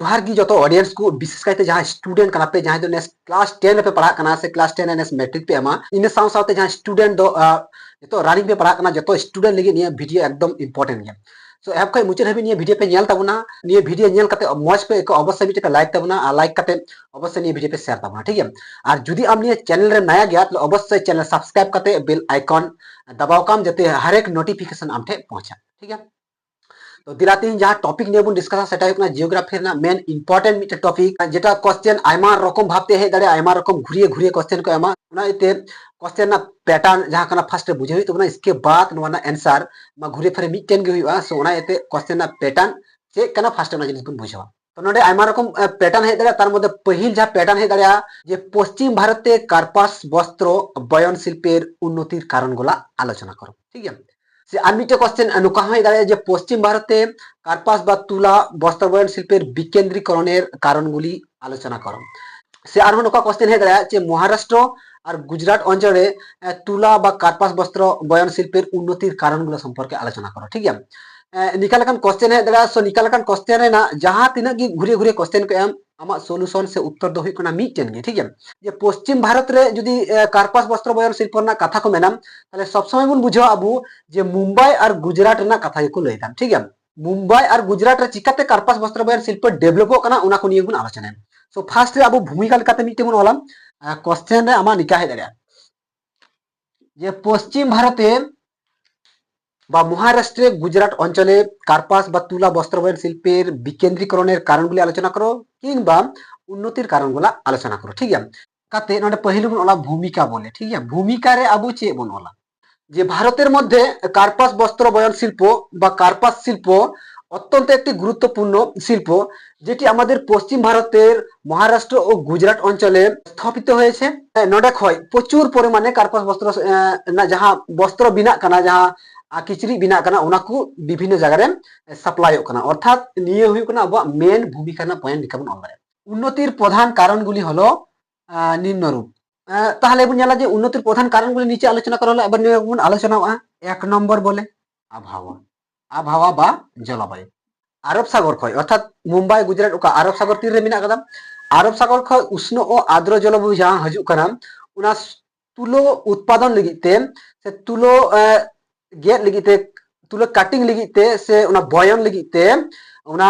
जोहार की जो ऑडियंस को विशेष करते जहां स्टूडेंट कना पे जहां नेस क्लास 10 पे पढ़ा कना से क्लास 10 नेस मैट्रिक पे एमा इन साथ साथ जहां स्टूडेंट दो जो रनिंग पे पढ़ा कना जो स्टूडेंट लगे निया वीडियो एकदम इंपॉर्टेंट गया सो एप खै मुचाद हाबि निया वीडियो पे नेल ताबुना निया वीडियो नेल कते मौज पे एक अवश्य भी पे लाइक ताबुना आ लाइक कते अवश्य निया वीडियो पे शेयर ताबुना ठीक है और जुदी आम निया चैनल रे नया गया तो अवश्य चैनल सब्सक्राइब कते बेल आइकन दबाव काम जते हर एक नोटिफिकेशन आम ठे पहुंचा ठीक है। तो दिलाते जहाँ टॉपिक ने बन डिस्कस जियोग्राफी मेन इम्पोर्टेंट मिट टॉपिक जेटा क्वेश्चन आयमा रकम भावते हेज दाड़े आयमा रकम घुरिए घुरिए क्वेश्चन को एमा क्वेश्चन पैटर्न जहाँ फर्स्ट बुझे तो इसके बाद एंसर घुरे फिरे मिट्टेन गे हुआ सो क्वेश्चन पैटर्न चेक फर्स्ट जिनिस बन बुझा तो नोडे आयमा रकम पैटर्न हेज दाड़े तार मध्य पहिल जहाँ पैटर्न हेज दाड़े जे पश्चिम भारते कार्पास वस्त्र बयन शिल्पेर उन्नतिर कारण गुला आलोचना करो ठीक है। से আর মিটে কোশ্চেন নুকা হয়ে দাঁড়ায় যে পশ্চিম ভারতে কার্পাস বা তুলা বস্ত্রবয়ন শিল্পের বিকেন্দ্রীকরণের কারণগুলি আলোচনা করো। সে আর নুকা কোশ্চেন হয়ে দাঁড়ায় যে মহারাষ্ট্র আর গুজরাট অঞ্চলে তুলা বা কার্পাস বস্ত্র বয়ন শিল্পের উন্নতির কারণগুলো সম্পর্কে আলোচনা করো ঠিক है। निकालkan क्वेश्चन है दादा सो निकालkan क्वेश्चन है ना जहां तिना की घुरे घुरे क्वेश्चन को एम आमा सॉल्यूशन से उत्तर दो हुई मिटन गे ठीक है। जे पश्चिम भारत रे जुदी कार्पास वस्त्र बयन शिल्प ना कथा को मेनाम ताले सब समय बन बुझो आबू जे मुंबई और गुजरात ना कथा को लइदाम ठीक है। मुंबई और गुजरात रे चिकाते कार्पास वस्त्र बयन शिल्प डेवलप कना उना को निये गुन आलोचना सो फर्स्ट रे आबू भूमिका लेकाते मिटे बन ओलाम क्वेश्चन रे आमा निका है दाड़ा जे पश्चिम भारते বা মহারাষ্ট্রে গুজরাট অঞ্চলে কার্পাস বা তুলা বস্ত্রবয়ন শিল্পের বিকেন্দ্রীকরণের কারণগুলি আলোচনা করো কিংবা উন্নতির কারণগুলা আলোচনা করো ঠিক আছে। কাতে নডে পহিলু বন ওলা ভূমিকা বলে ঠিক আছে ভূমিকারে আবু চে বন ওলা যে ভারতের মধ্যে কার্পাস বস্ত্র বয়ন শিল্প বা কার্পাস শিল্প অত্যন্ত একটি গুরুত্বপূর্ণ শিল্প যেটি আমাদের পশ্চিম ভারতের মহারাষ্ট্র ও গুজরাট অঞ্চলে স্থাপিত হয়েছে। নডে খয় প্রচুর পরিমাণে কার্পাস বস্ত্র না যাহা বস্ত্র বিনা কানা যাহা किचरी बिना विभिन्न जगह सप्लाई अर्थात अब मेन भूमिका पॉइंट लिखा बन ऑल उन्नतिर प्रधान कारण गुली हलो निम्न रूप ताहले बन जाला जे उन्नतिर प्रधान कारण गुली नीचे आलोचना करा एबार बन आलोचना एक नम्बर बोले आबहावा आबहावा बा जलवायु आरब सागर खय अर्थात मुंबई गुजरात ओका आरब सागर तीर रे मेना कदा आरब सागर खय उष्ण और आर्द्र जलवायु जहां हजू कना उना तुलो उत्पादन लगिते से तुलो गेट लगिते तुलो काटिंग लगिते से उना बयन लगिते उना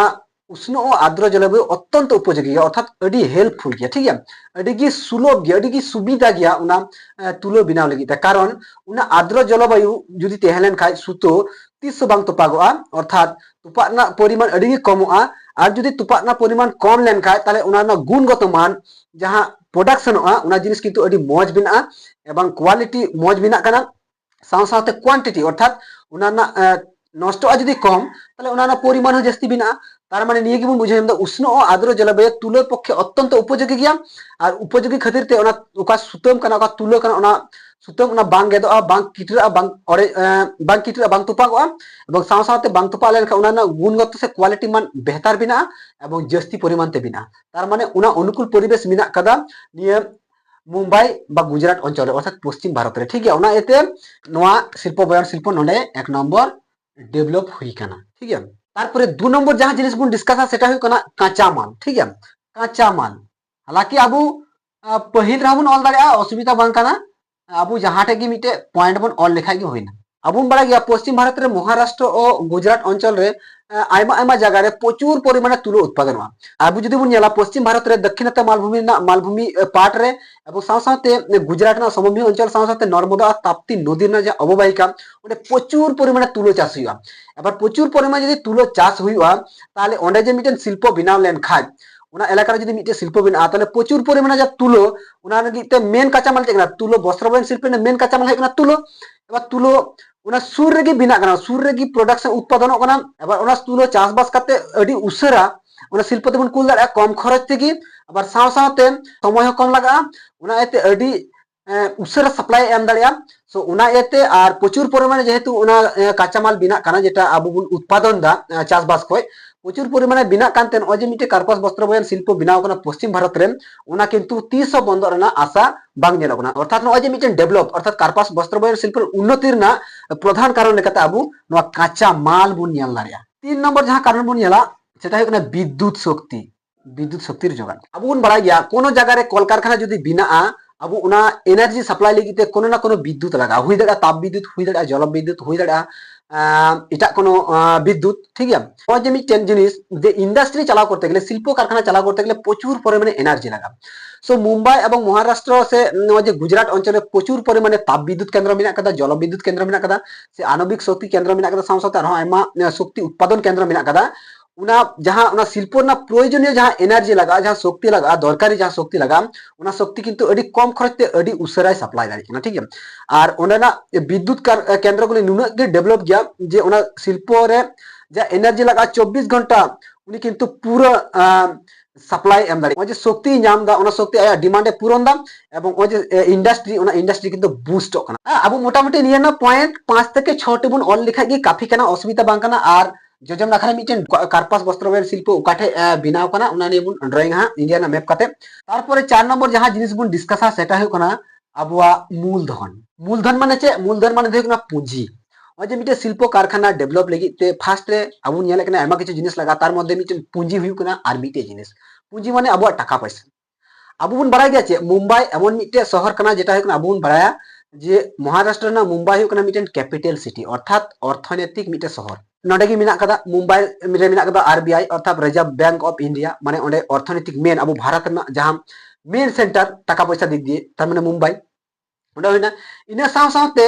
उष्ण और आर्द्र जलवायु अत्यंत उपयोगी अर्थात अडी हेल्पफुल गया ठीक है अडी की सुलभ गया अडी की सुविधा गया उना तुलो बिनाव लगिते कारण उना आर्द्र जलवायु जुदी तेहलेन खाय सुतो तीस बांग तुपागोआ अर्थात तुपाना परिमाण अडी कमोआ और जुदी तुपाना परिमाण कम लेन खाय ताले उना गुणगत मान जहां प्रोडक्शन उना जिनिस किंतु अडी मौज बिना एवं क्वालिटी मौज बिना कना साथ साथ क्वांटिटी अर्थात उना नष्ट जुदी कम ताले उना परिमाण जास्ती बिना तार माने निये गिबन बुझे उष्ण और आर्द्र जलवायु तुलोर पक्षे अत्यंत उपयोगी गया और उपयोगी खातिर ते उना उका सुतम कना उका तुलो कना उना सुतम उना बांग गेदोआ बांग किटरा बांग अरे बांग किटरा बांग तुपागोआ एवं साथ साथ बांग तुपा लेन उना गुणगत से क्वालिटी मान बेहतर बिना एवं जास्ती परिमाण ते बिना तार माने उना अनुकूल परिवेश बिना कदा निये मुंबई बा गुजरात अंचल अर्थात पश्चिम भारत रे ठीक है उना एते नोआ शिल्प बयन शिल्प नोडे एक नंबर डेवलप हुई कना ठीक है। तारपरे दो नंबर जहां जिनिस बुन डिस्कस सेटा हुई कना काचा माल ठीक है काचा माल हालांकि आबू पहिल राबुन ऑल दाड़े असुविधा बांग कना आबू जहां टे की मिटे पॉइंट बन ऑल लिखा गे होइना आबुन बड़ा गया पश्चिम भारत रे महाराष्ट्र और गुजरात अंचल रे आयमा आयमा जगह रे प्रचुर परिमाणे तुलो उत्पादन हुआ आबू जुदी बुन नेला पश्चिम भारत रे दक्षिणते मालभूमि पाट रे एवं साथ साथ गुजरात ना समभूमि अंचल साथ साथ नर्मदा ताप्ती नदी ना जे अवबाहिका ओंडे प्रचुर परिमाणे तुलो चाष हुआ एबार प्रचुर परिमाणे जदि तुलो चाष हुआ ताहले ओंडे जे मिटेन शिल्प बिनाव लेन खाय उना एलाका रे जदि मिटे शिल्प बिना ताहले प्रचुर परिमाणे जा तुलो उना लगिते मेन काचा माल चेकना तुलो वस्त्रबयन शिल्प ने मेन काचा माल हेकना तुलो एबार तुलो उना सुर रेगी बिना कना सुर रेगी प्रोडक्शन उत्पादन कना एबार उना तुलो चाषबास काते अडी उसरा उना शिल्प तेबन कुल दाड़ा कम खरच तेगी आबार साव सावते समय कम लगा उना एते अडी उसरा सप्लाई एम दाड़ा सो उना एते आर प्रचुर परिमाणे जेहेतु उना काचा माल बिना कना जेटा आबु बुन उत्पादन दा चाषबास खय प्रचुर परिमाणे बिना कानते नय जे मिटे कार्पास वस्त्र बयन शिल्प बिनाव कना पश्चिम भारत रे उना किंतु 30 बंद रना आशा बांग नेलो कना अर्थात नय जे मिटे डेवलप अर्थात कार्पास वस्त्र बयन शिल्प उन्नतिर ना प्रधान कारण लेकाते आबु नवा काचा माल बुन नेल दाड़िया 3 नंबर जहां कारण बुन नेला सेटा हुई कना विद्युत शक्ति বিদ্যুৎ শক্তির যোগান আবু বন বাড়াই গিয়া কোনো জায়গায় কলকারখানা যদি বিনাআ আবু ওনা এনার্জি সাপ্লাই লাগিতে কোনো না কোনো বিদ্যুৎ লাগা হুই দাঁড়া তাপ বিদ্যুৎ হুই দাঁড়া জল বিদ্যুৎ হুই দাঁড়া এটা কোনো বিদ্যুৎ ঠিক আছে ওই যে মিটেন জিনিস যে ইন্ডাস্ট্রি চালাও করতে গেলে শিল্প কারখানা চালাও করতে গেলে প্রচুর পরিমাণে এনার্জি লাগা সো মুম্বাই এবং মহারাষ্ট্র সে যে গুজরাট অঞ্চলে প্রচুর পরিমাণে তাপ বিদ্যুৎ কেন্দ্র মেনা কাদা জল বিদ্যুৎ কেন্দ্র মেনা কাদা সে আণবিক শক্তি কেন্দ্র মেনা কাদা সাথে আর আয়মা শক্তি উৎপাদন কেন্দ্র মেনা কাদা उना जहाँ उना शिल्प प्रयोजनीय जहाँ एनार्जी लगा जहाँ शक्ति लगा दरकारी जहाँ शक्ति लगा उना शक्ति किंतु अड़ी कम खरचते अड़ी उसराय सप्लाई दाड़ी ठीक है और उना विद्युत केंद्र को नुना के डेवलप गया जे उना शिल्प रे जहाँ एनार्जी लगा 24 घंटा उनी किंतु पूरा सप्लाई एम दाड़ी जे शक्ति नाम दा उना शक्ति आया डिमांडे पूरन दा एवं जे इंडस्ट्री किंतु बूस्ट होकना अब मोटामुटी निया ना पॉइंट 5 থেকে 6 टेबुल ऑल लिखा गई काफी कना असुविधा बांग कना और जोजम नाखा मिटेन कार्पास वस्त्र शिल्प उकाठे बिनाव कना उना निये बुन ड्रॉइंग हा इंडिया ना मैप काते तारपरे 4 नंबर जहां जिनिस बुन डिस्कस हा सेटा हुय कना अबुआ मूलधन माने चे मूलधन माने हुय कना पूंजी जे मिटे शिल्प कारखाना डेवलप लगी ते फास्ट रे अबु नेले कना एमा किछु जिनिस लगा तार मध्ये मिटेन पूंजी हुय कना आर मिटे जिनिस पूंजी माने अबुआ टाका पैसा अबु बुन बाराय गया चे मुंबई एमन मिटे शहर कना जेटा हुय कना अबु बुन बाराया जे महाराष्ट्र ना मुंबई हुय कना मिटेन कैपिटल सिटी अर्थात अर्थनैतिक मिटे शहर नोडेगी मिना कदा मुंबई रे मिना कदा आरबीआई अर्थात रिजर्व बैंक ऑफ इंडिया माने ओंडे अर्थनैतिक मेन अबु भारत ना जहां मेन सेंटर टाका पैसा दिक दिए तार माने मुंबई ओंडे होइना इना साथे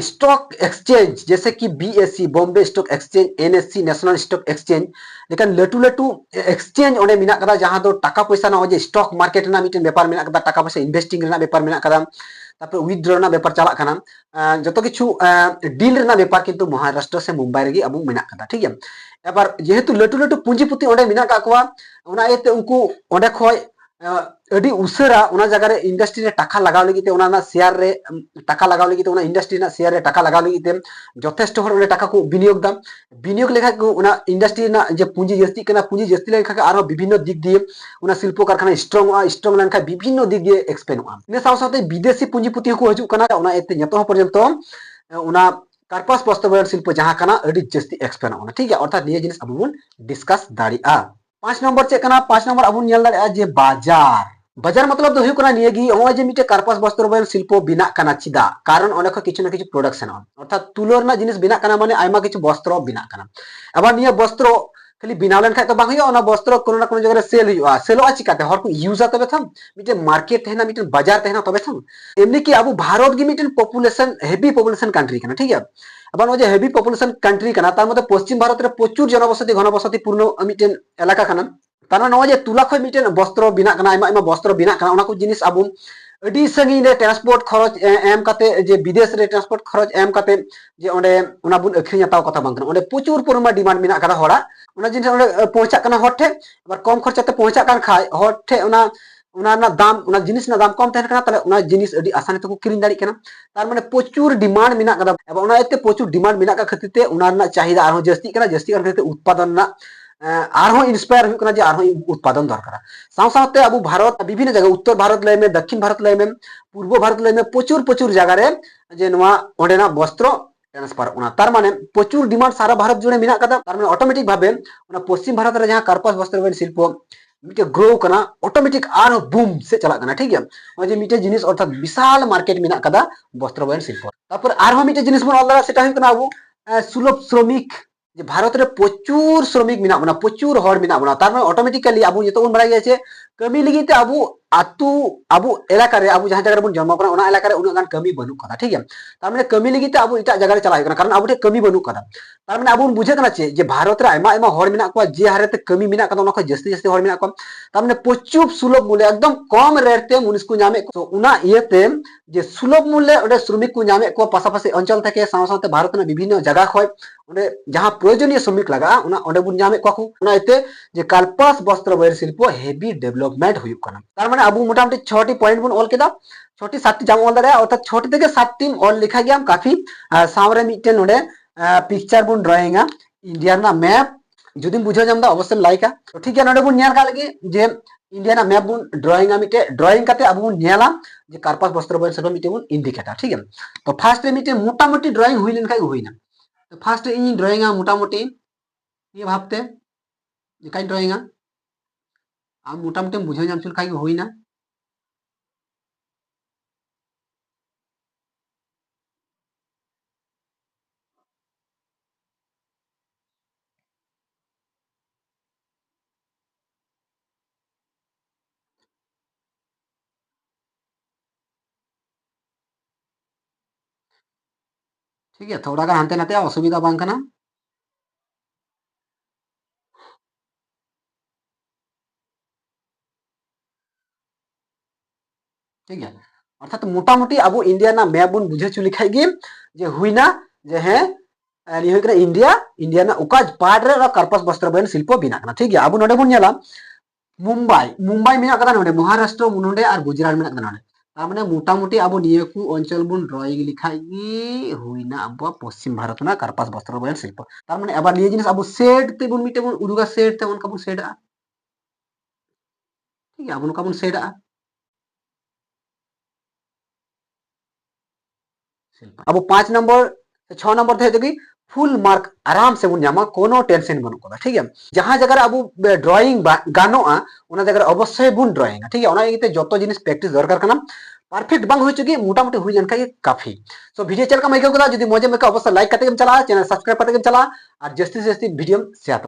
स्टॉक एक्सचेंज जैसे कि BSc Bombay stock exchange NSC national stock exchange लेकिन लटू लटू एक्सचेंज ओंडे मिना कदा जहां दो टाका पैसा ना जे स्टॉक मार्केट ना मिटेन व्यापार मिना कदा टाका पैसा इन्वेस्टिंग रेना व्यापार मिना कदा तापर विथड्र ना व्यापार चला कना जतो किछु डील रेना व्यापार किंतु महाराष्ट्र से मुंबई रेगी अबु मेना कदा ठीक है एबार जेहेतु लटू लटू पूंजीपति ओंडे मेना का कोआ ओना एते उनको ओंडे खय अडी उसरा ओना जगह रे इंडस्ट्री रे टाका लगाव लगी ते ओना ना शेयर रे टाका लगाव लगी ते ओना इंडस्ट्री ना शेयर रे टाका लगाव लगी ते जथेष्ट हर ओने टाका को विनियोग लेखा को ओना इंडस्ट्री ना जे पूंजी जस्ती कना पूंजी जस्ती लेखा आरो विभिन्न दिक दिए ओना शिल्प कारखाना स्ट्रांग लेनखा विभिन्न दिक दिए एक्सपेंड हुआ ने साथे विदेशी पूंजीपति को हजू कना ओना एते जतो पर्यंत ओना कार्पास वस्त्र शिल्प जहां कना अडी जस्ती एक्सपेंड होना ठीक है अर्थात ये जिनिस अबु बुन डिस्कस दाड़िया 5 नंबर चेक कना 5 नंबर अबु नेल दाड़िया जे बाजार मतलब दो हुई कना नियगी ओय जे मिटे कार्पास वस्त्र शिल्प बिना कना चिदा कारण ओने को किछु ना किछु प्रोडक्शन अर्थात तुलोर ना जिनिस बिना कना माने आयमा किछु वस्त्र बिना कना अब निया वस्त्र खाली बिना लेन खाय तो बांग हुआ वस्त्र कोनो ना कोनो जगह सेल हुआ सेलोआ चिकाते हर को यूजा तबे थम मिटे मार्केट है ना मिटे बाजार तहना तबे थम एमनी कि अब भारत गी मिटे पॉपुलेशन हेवी पॉपुलेशन कंट्री कना ठीक है अब जे हेवी पॉपुलेशन कंट्री कना तार मते पश्चिम भारत रे प्रचुर जनबसति घनबसति पूर्ण मिटे एलाका कना तार नो जे तुला खय मिटे वस्त्र बिना कना आयमा वस्त्र बिना कना ओना को जिनिस अब अडी संगी रे ट्रांसपोर्ट खरच एम काते जे विदेश रे ट्रांसपोर्ट खरच एम काते जे ओंडे ओना बुन अखरिया ताव कथा बांग कना ओंडे प्रचुर परिमाण डिमांड मिना कदा होड़ा ओना जिनिस ओंडे पहुंचा कना होठे एबार कम खर्चाते पहुंचा कान खाय होठे ओना ओना दाम ओना जिनिस ना दाम कम तहन कना ताले ओना जिनिस अडी आसानी तको किरिन दाड़ी कना तार माने प्रचुर डिमांड मिना कदा एबा ओना एते प्रचुर डिमांड मिना का खतिते ओना ना चाहिदा आरो जस्ती कना जस्ती कर खतिते उत्पादन ना आरो इंस्पायर हुई कना जे आरो उत्पादन दरकार साथे अब भारत विभिन्न जगह उत्तर भारत लय में दक्षिण भारत लय में पूर्व भारत लय में प्रचुर जगह रे जे नवा ओंडेना वस्त्र ट्रांसफर ओना तार माने प्रचुर डिमांड सारा भारत जुड़े मिना कदा तार माने ऑटोमेटिक भाबे ओना पश्चिम भारत रे जहां कार्पास वस्त्र शिल्प मिटे ग्रो कना ऑटोमेटिक आरो बूम से चला कना ठीक है ओय जे मिटे जिनिस अर्थात विशाल मार्केट मिना कदा वस्त्र शिल्प तारपर आरो मिटे जिनिस बन अलदा सेटा हुई कना अब सुलभ श्रमिक जे भारत रे प्रचुर श्रमिक मिना बना प्रचुर हर मिना बना तार माने ऑटोमेटिकली अब जतो बन बड़ा गया कमी लगी अब आतु अब एलाका रे अब जहां जगह बन जन्म कना ओना एलाका रे उना गान कमी बनू कदा ठीक है तार माने कमी लगी अब इटा जगह रे चला कना कारण अब कमी बनू कदा तार माने अब बुझे कना जे भारत रे आयमा आयमा हर मिना को जे हारे ते कमी मिना कदा ओना को जस्ती जस्ती हर मिना को तार माने प्रचुर सुलभ मूल्य एकदम कम रेट ते मुनिस को नामे तो उना इयते जे सुलभ मूल्य ओडे श्रमिक को नामे को पासापासी अंचल थके साथे भारत ना विभिन्न जगह खय ओडे जहां प्रयोजनीय श्रमिक लगा ओना ओडे बुन नामे को ओना इते जे कार्पास वस्त्र शिल्प हेवी डेवलपमेंट हुई कना तार माने अब मोटामुटी 6टी पॉइंट बुन ऑल केदा 6टी 7टी जाम ऑल दाड़ा अर्थात 6टी থেকে 7टी ऑल लिखा गया काफी सामरे मिटेन ओडे पिक्चर बुन ड्राइंग इंडिया ना मैप जुदी बुझो जामदा अवश्य लाइक तो ठीक है नोडे बुन नेल का लगी जे इंडिया ना मैप बुन ड्राइंग मिटे ड्राइंग काते अब बुन नेला जे कार्पास वस्त्र शिल्प मिटे बुन इंडिकेटर ठीक है तो फर्स्ट मिटे मोटामुटी ड्राइंग हुई लेन खाई हुईना तो फर्स्ट इन ड्राइंग मोटामुटी ये भाबते जे काई ड्राइंग आम मोटामुटी बुझे नाम चुल खाई हुई ना। ठीक है, थोड़ा गान हानते नाते असुविधा बांग कना। ठीक है, अर्थात मोटामुटी अब इंडिया ना मैप बन बुझे चुली खाई गे जे हुईना जे हैं नि हुई कना इंडिया इंडिया ना उका पार्ट रे कार्पस वस्त्र बयन शिल्प बिना कना। ठीक है, अब नोडे बन नेला मुंबई मुंबई में कदा नोडे महाराष्ट्र नोडे और गुजरात में कदा नोडे तार माने मोटामुटी अब निये को अंचल बुन ड्रॉइंग लिखाई गे हुईना अब पश्चिम भारत ना कार्पस वस्त्र बयन शिल्प तार माने अब निये जिनिस अब सेड ते बुन मिटे बुन उडुगा सेड ते उनका बुन सेडा। ठीक है, अब उनका बुन सेडा अब 5 नंबर 6 नंबर थे कि फुल मार्क आराम से बुन जामा कोनो टेंशन बनु को। ठीक है, जहां जगह अब ड्रॉइंग गानोआ उना जगह अवश्य बुन ड्रॉइंग। ठीक है, उना इते जतो जिनिस प्रैक्टिस दरकार कना परफेक्ट बांग हुई चुकी मोटामुटी हुई जानका ये काफी। सो वीडियो चल का मैं कहूँ जदि मजे में अवश्य लाइक करते चला चैनल सब्सक्राइब करते चला और जस्ती से जस्ती वीडियो शेयर